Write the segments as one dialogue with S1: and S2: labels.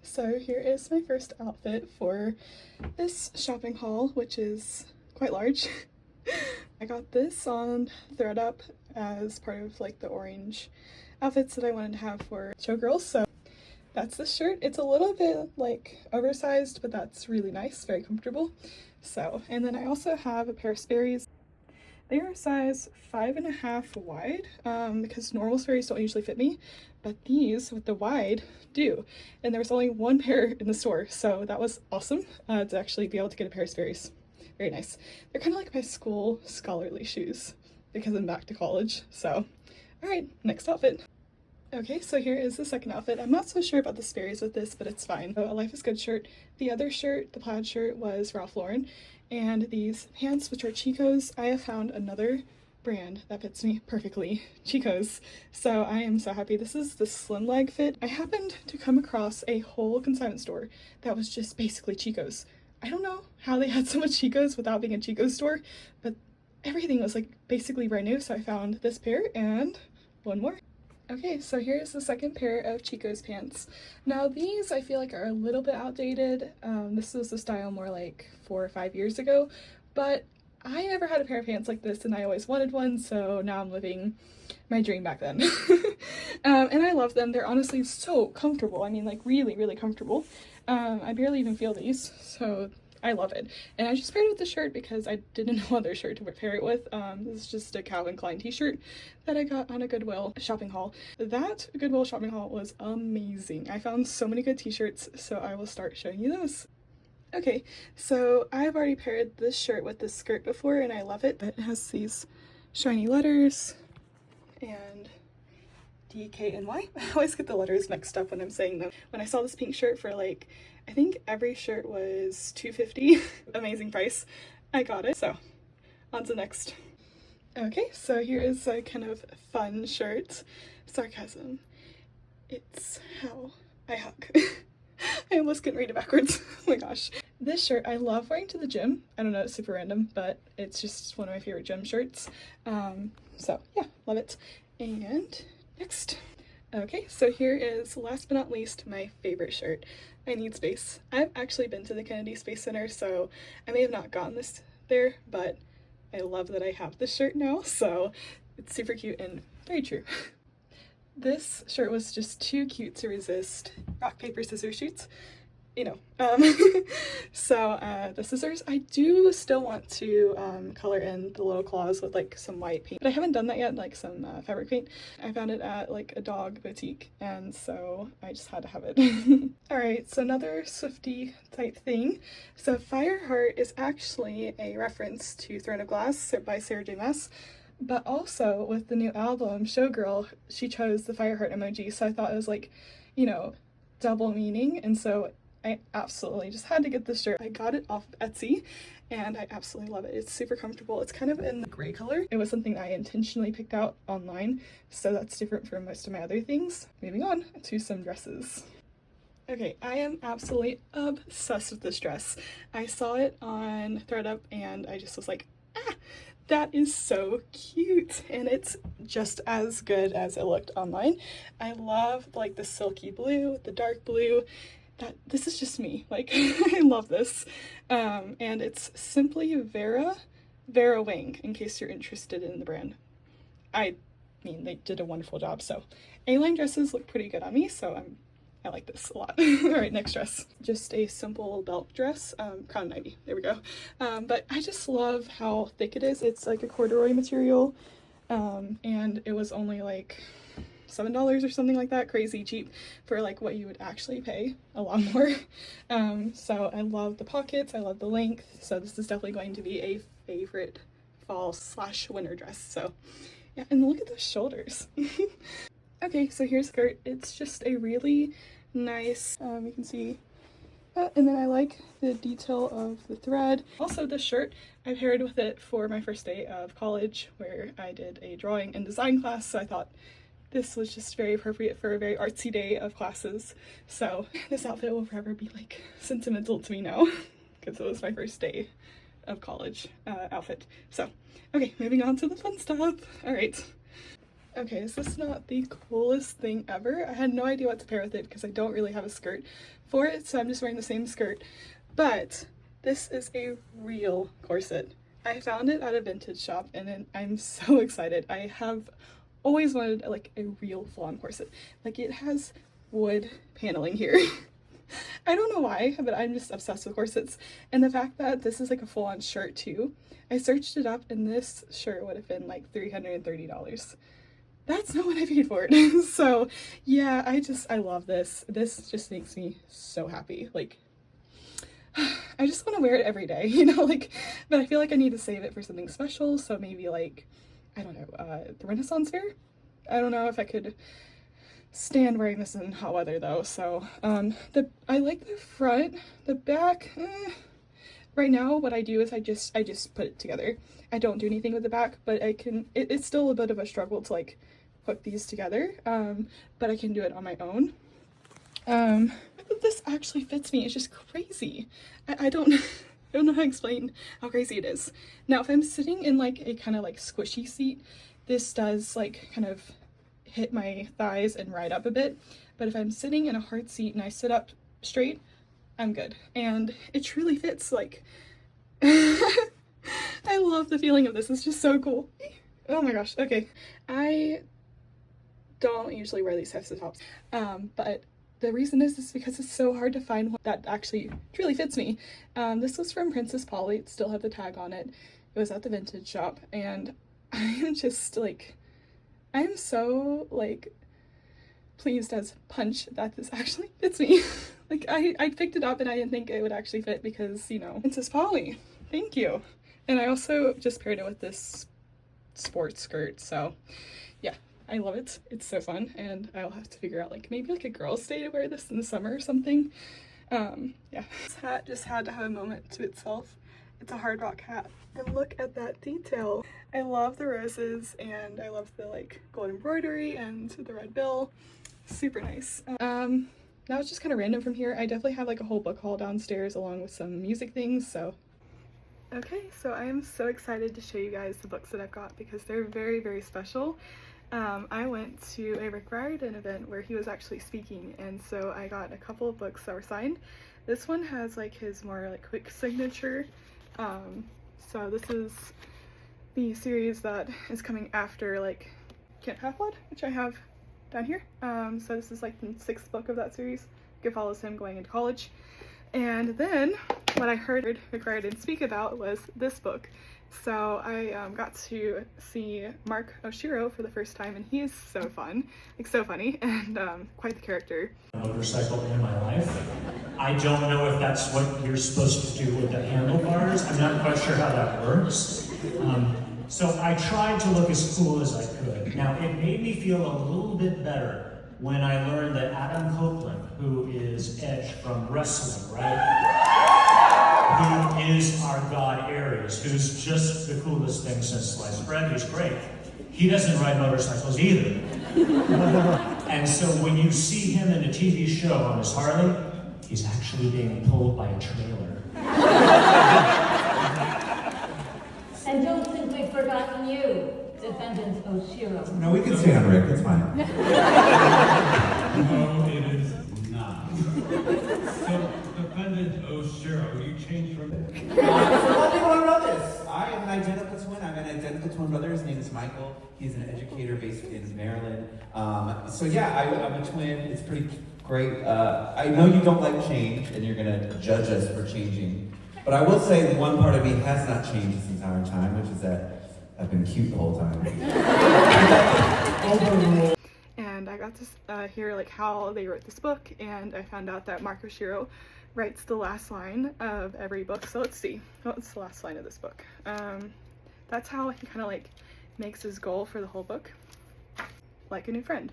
S1: So here is my first outfit for this shopping haul, which is quite large. I got this on ThredUp as part of like the orange outfits that I wanted to have for Showgirl. So that's the shirt. It's a little bit like oversized, but that's really nice, very comfortable. So, and then I also have a pair of Sperry's. They are size 5.5 wide because normal Sperry's don't usually fit me, but these with the wide do. And there was only one pair in the store, so that was awesome to actually be able to get a pair of Sperry's. Very nice. They're kind of like my school scholarly shoes because I'm back to college. So, all right, next outfit. Okay, so here is the second outfit. I'm not so sure about the Sperry's with this, but it's fine. So a Life is Good shirt. The other shirt, the plaid shirt, was Ralph Lauren. And these pants, which are Chico's, I have found another brand that fits me perfectly, Chico's. So I am so happy. This is the slim leg fit. I happened to come across a whole consignment store that was just basically Chico's. I don't know how they had so much Chico's without being a Chico's store, but everything was like basically brand new. So I found this pair and one more. Okay, so here's the second pair of Chico's pants. Now these I feel like are a little bit outdated. This was the style more like 4 or 5 years ago, but I never had a pair of pants like this and I always wanted one, so now I'm living my dream back then. And I love them. They're honestly so comfortable. I mean, like really, really comfortable. I barely even feel these, so I love it. And I just paired it with the shirt because I didn't know other shirt to pair it with. This is just a Calvin Klein t-shirt that I got on a Goodwill shopping haul. That Goodwill shopping haul was amazing. I found so many good t-shirts, so I will start showing you those. Okay, so I've already paired this shirt with this skirt before and I love it. But it has these shiny letters and DKNY. I always get the letters mixed up when I'm saying them. When I saw this pink shirt for like, I think every shirt was $2.50. Amazing price. I got it. So on to the next. Okay, so here is a kind of fun shirt. Sarcasm. It's how I hug. I almost couldn't read it backwards. Oh my gosh. This shirt I love wearing to the gym. I don't know, it's super random, but it's just one of my favorite gym shirts. So yeah, love it. And next. Okay, so here is last but not least my favorite shirt. I Need Space. I've actually been to the Kennedy Space Center, so I may have not gotten this there, but I love that I have this shirt now, so it's super cute and very true. This shirt was just too cute to resist rock, paper, scissors shoots. You know, so the scissors, I do still want to color in the little claws with like some white paint, but I haven't done that yet, like some fabric paint. I found it at like a dog boutique, and so I just had to have it. All right, so another Swiftie type thing. So Fireheart is actually a reference to Throne of Glass by Sarah J. Maas, but also with the new album, Showgirl, she chose the Fireheart emoji, so I thought it was like, you know, double meaning, and so I absolutely just had to get this shirt. I got it off of Etsy and I absolutely love it. It's super comfortable. It's kind of in the gray color. It was something I intentionally picked out online, so that's different from most of my other things. Moving on to some dresses. Okay, I am absolutely obsessed with this dress. I saw it on ThredUp and I just was like, ah, that is so cute, and it's just as good as it looked online. I love like the silky blue, the dark blue. This is just me, like I love this. And it's simply Vera Wing, in case you're interested in the brand. I mean, they did a wonderful job. So A-line dresses look pretty good on me, so I like this a lot. All right, next dress. Just a simple belt dress, Crown 90, there we go. But I just love how thick it is. It's like a corduroy material, and it was only like $7 or something like that, crazy cheap for like what you would actually pay a lot more. So I love the pockets, I love the length, so this is definitely going to be a favorite fall / winter dress. So yeah, and look at those shoulders. Okay, so here's the skirt. It's just a really nice, you can see that, and then I like the detail of the thread. Also this shirt, I paired with it for my first day of college where I did a drawing and design class, so I thought this was just very appropriate for a very artsy day of classes. So this outfit will forever be like sentimental to me now because it was my first day of college outfit. So, okay, moving on to the fun stuff. All right. Okay, is this not the coolest thing ever? I had no idea what to pair with it because I don't really have a skirt for it, so I'm just wearing the same skirt. But this is a real corset. I found it at a vintage shop and I'm so excited. I have always wanted like a real full-on corset. Like it has wood paneling here. I don't know why, but I'm just obsessed with corsets. And the fact that this is like a full-on shirt too. I searched it up and this shirt would have been like $330. That's not what I paid for it. So yeah, I love this. This just makes me so happy. Like, I just want to wear it every day, you know, like, but I feel like I need to save it for something special. So maybe like, I don't know, the Renaissance Fair? I don't know if I could stand wearing this in hot weather though. So I like the front. The back, right now what I do is I just put it together. I don't do anything with the back, but I can, it's still a bit of a struggle to like put these together, but I can do it on my own. This actually fits me. It's just crazy. I don't I don't know how to explain how crazy it is. Now if I'm sitting in like a kind of like squishy seat, this does like kind of hit my thighs and ride up a bit, but if I'm sitting in a hard seat and I sit up straight, I'm good. And it truly fits. Like I love the feeling of this. It's just so cool. Oh my gosh. Okay, I don't usually wear these types of tops, but the reason is because it's so hard to find one that actually truly fits me. This was from Princess Polly. It still had the tag on it. It was at the vintage shop, and I'm just like, I'm so like pleased as punch that this actually fits me. Like I picked it up and I didn't think it would actually fit because, you know, Princess Polly. Thank you. And I also just paired it with this sports skirt, so yeah. I love it. It's so fun, and I'll have to figure out like maybe like a girl's day to wear this in the summer or something. Yeah. This hat just had to have a moment to itself. It's a Hard Rock hat, and look at that detail. I love the roses, and I love the like gold embroidery and the red bill. Super nice. Now it's just kind of random from here. I definitely have like a whole book haul downstairs along with some music things, so. Okay, so I am so excited to show you guys the books that I've got because they're very, very special. I went to a Rick Riordan event where he was actually speaking, and so I got a couple of books that were signed. This one has like his more like quick signature. So this is the series that is coming after like Can't Have Blood, which I have down here. So this is like the 6th book of that series. It follows him going into college. And then what I heard Rick Riordan speak about was this book. So I got to see Mark Oshiro for the first time, and he is so fun, like so funny, and quite the character.
S2: Motorcycle in my life. I don't know if that's what you're supposed to do with the handlebars. I'm not quite sure how that works. So I tried to look as cool as I could. Now it made me feel a little bit better when I learned that Adam Copeland, who is Edge from wrestling, right? Who is our god Ares, who's just the coolest thing since sliced bread. He's great. He doesn't ride motorcycles either. And so when you see him in a TV show on his Harley, he's actually being pulled by a trailer.
S3: And don't think we've forgotten you, Defendant Oshiro.
S4: No, we can stay on Rick, it's fine.
S5: No, it is not. So, Defendant Oshiro, you changed from...
S4: So a lot of people don't know this. I am an identical twin. I'm an identical twin brother. His name is Michael. He's an educator based in Maryland. So yeah, I'm a twin. It's pretty great. I know you don't like change, and you're gonna judge us for changing. But I will say one part of me has not changed this entire time, which is that I've been cute the whole time.
S1: And I got to hear like how they wrote this book, and I found out that Mark Oshiro writes the last line of every book. So let's see, what's the last line of this book? That's how he kind of like makes his goal for the whole book. Like a new friend.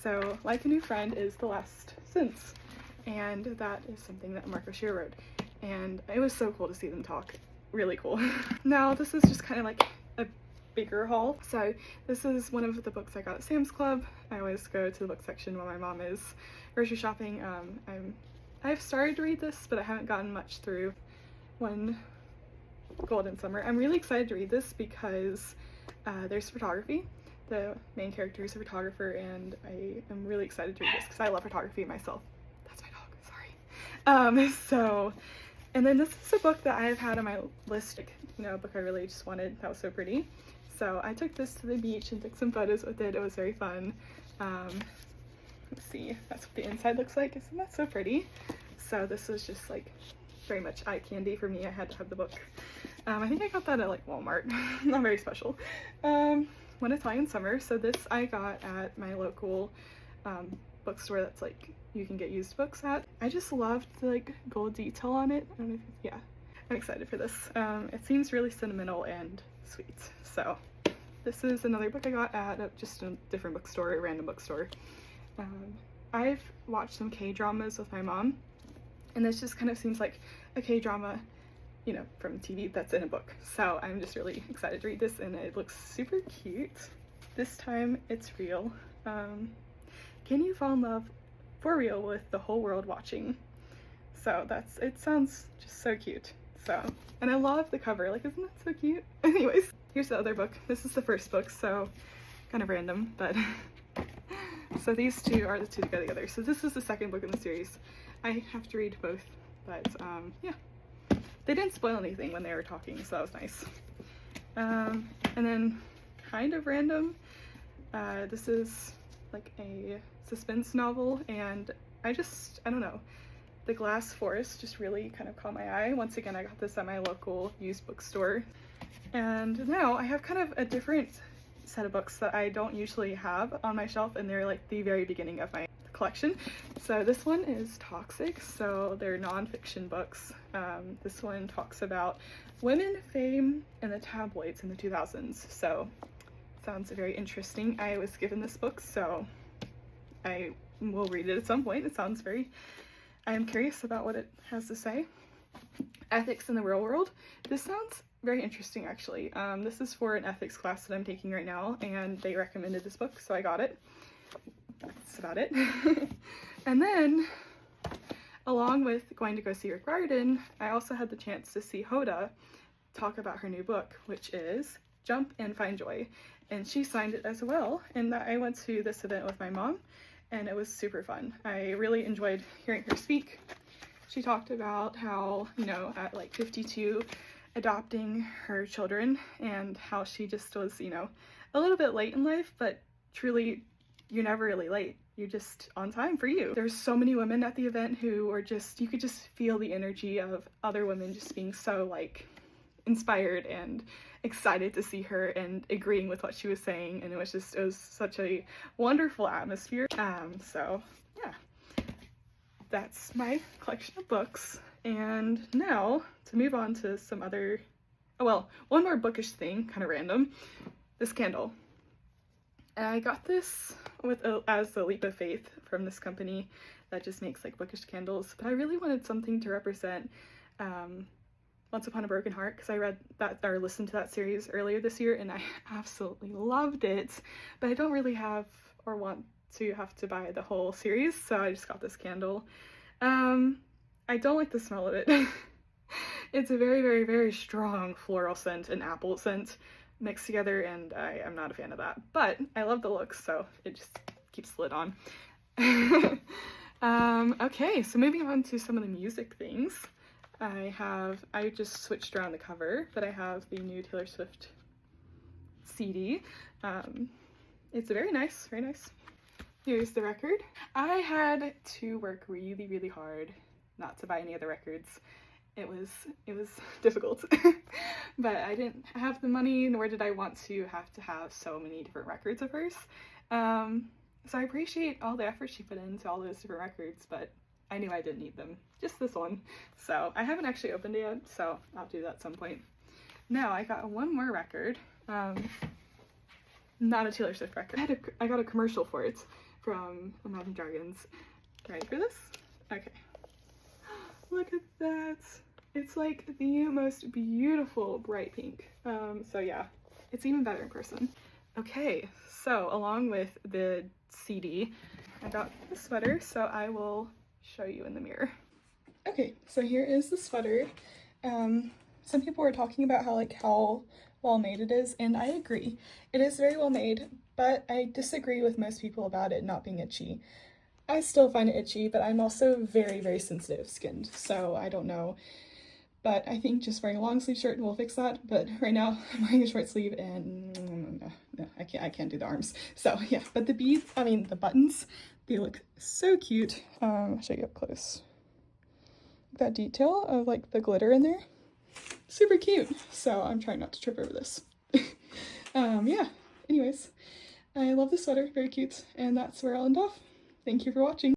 S1: So like a new friend is the last sentence, and that is something that Mark Oshiro wrote, and it was so cool to see them talk. Really cool. Now this is just kind of like a bigger haul. So this is one of the books I got at Sam's Club. I always go to the book section when my mom is grocery shopping. I've started to read this, but I haven't gotten much through. One Golden Summer. I'm really excited to read this because there's photography. The main character is a photographer, and I am really excited to read this because I love photography myself. That's my dog, sorry. And then this is a book that I've had on my list, like, you know, a book I really just wanted that was so pretty. So I took this to the beach and took some photos with it. It was very fun. Let's see, that's what the inside looks like. Isn't that so pretty? So this was just like very much eye candy for me. I had to have the book. I think I got that at like Walmart. Not very special. One Italian Summer. So this I got at my local bookstore that's like you can get used books at. I just loved the like gold detail on it. I don't know if, yeah, I'm excited for this. It seems really sentimental and sweet. So this is another book I got at just a different bookstore, a random bookstore. I've watched some K-dramas with my mom, and this just kind of seems like a K-drama, you know, from TV that's in a book. So I'm just really excited to read this, and it looks super cute. This time it's real. Can you fall in love for real with the whole world watching? So it sounds just so cute. So, and I love the cover, like, isn't that so cute? Anyways, here's the other book. This is the first book, so kind of random, but so these two are the two that go together. So this is the second book in the series. I have to read both, but yeah. They didn't spoil anything when they were talking, so that was nice. And then kind of random, this is like a suspense novel, and I don't know, The Glass Forest just really kind of caught my eye. Once again, I got this at my local used bookstore. And now I have kind of a different set of books that I don't usually have on my shelf, and they're like the very beginning of my collection. So this one is Toxic, so they're nonfiction books. This one talks about women, fame, and the tabloids in the 2000s. So sounds very interesting. I was given this book, so I will read it at some point. It sounds I am curious about what it has to say. Ethics in the Real World. This sounds very interesting, actually. This is for an ethics class that I'm taking right now, and they recommended this book, so I got it. That's about it. And then, along with going to go see Rick Riordan, I also had the chance to see Hoda talk about her new book, which is Jump and Find Joy. And she signed it as well, and I went to this event with my mom, and it was super fun. I really enjoyed hearing her speak. She talked about how, you know, at like 52, adopting her children, and how she just was, you know, a little bit late in life, but truly, you're never really late. You're just on time for you. There's so many women at the event who are just, you could just feel the energy of other women just being so like inspired and excited to see her and agreeing with what she was saying, and it was such a wonderful atmosphere. So yeah, that's my collection of books. And now to move on to some other, one more bookish thing, kind of random, this candle. And I got this as a leap of faith from this company that just makes like bookish candles, but I really wanted something to represent Once Upon a Broken Heart, because I read that or listened to that series earlier this year, and I absolutely loved it, but I don't really have or want to have to buy the whole series, so I just got this candle. I don't like the smell of it. It's a very, very, very strong floral scent and apple scent mixed together, and I am not a fan of that, but I love the look, so it just keeps the lid on. Okay, so moving on to some of the music things. I just switched around the cover, but I have the new Taylor Swift CD. It's very nice, very nice. Here's the record. I had to work really, really hard not to buy any other records. It was difficult, but I didn't have the money, nor did I want to have so many different records of hers. So I appreciate all the effort she put into all those different records, but I knew I didn't need them. Just this one. So I haven't actually opened it yet, so I'll do that at some point. Now I got one more record. Not a Taylor Swift record. I got a commercial for it from Imagine Dragons. Ready for this? Okay. Look at that. It's like the most beautiful bright pink. So yeah, it's even better in person. Okay, so along with the CD, I got the sweater, so I will show you in the mirror. Okay, so here is the sweater. Some people were talking about how well made it is, and I agree. It is very well made, but I disagree with most people about it not being itchy. I still find it itchy, but I'm also very, very sensitive skinned, so I don't know. But I think just wearing a long sleeve shirt will fix that. But right now I'm wearing a short sleeve and no, I can't do the arms. So yeah, but the beads, I mean the buttons, they look so cute. I'll show you up close. That detail of like the glitter in there, super cute. So I'm trying not to trip over this. Yeah, anyways, I love this sweater, very cute. And that's where I'll end off. Thank you for watching.